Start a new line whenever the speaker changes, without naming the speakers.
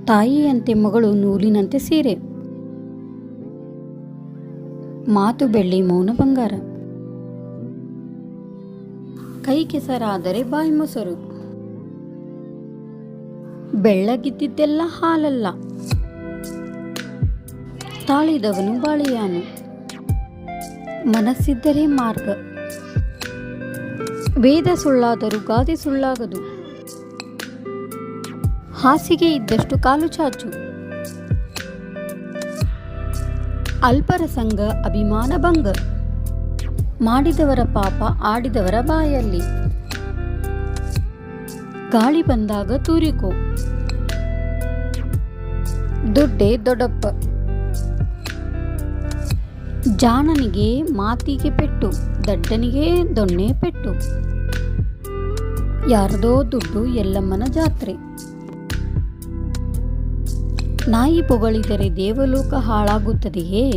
ತಾಯಿಯಂತೆ ಮಗಳು ನೂಲಿನಂತೆ ಸೀರೆ. ಮಾತು ಬೆಳ್ಳಿ ಮೌನ ಬಂಗಾರ. ಕೈ ಕೆಸರಾದರೆ ಬಾಯಿ ಮೊಸರು. ಬೆಳ್ಳಗಿದ್ದಿದ್ದೆಲ್ಲ ಹಾಲಲ್ಲ. ತಾಳಿದವನು ಬಾಳಿಯಾನು. ಮನಸ್ಸಿದ್ದರೆ ಮಾರ್ಗ. ವೇದ ಸುಳ್ಳಾದರೂ ಗಾದೆ ಸುಳ್ಳಾಗದು. ಹಾಸಿಗೆ ಇದ್ದಷ್ಟು ಕಾಲು ಚಾಚು. ಅಲ್ಪರ ಸಂಗ ಅಭಿಮಾನ ಭಂಗ. ಮಾಡಿದವರ ಪಾಪ ಆಡಿದವರ ಬಾಯಲ್ಲಿ. ಗಾಳಿ ಬಂದಾಗ ತೂರಿಕೋ. ದೊಡ್ಡೆ ದೊಡ್ಡಪ್ಪ. ಜಾಣನಿಗೆ ಮಾತಿಗೆ ಪೆಟ್ಟು, ದಡ್ಡನಿಗೆ ದೊಣ್ಣೆ ಪೆಟ್ಟು. ಯಾರದೋ ದುಡ್ಡು ಎಲ್ಲಮ್ಮನ ಜಾತ್ರೆ. ನಾಯಿ ಪೊಗಳಿದರೆ ದೇವಲೋಕ ಹಾಳಾಗುತ್ತದೆಯೇ?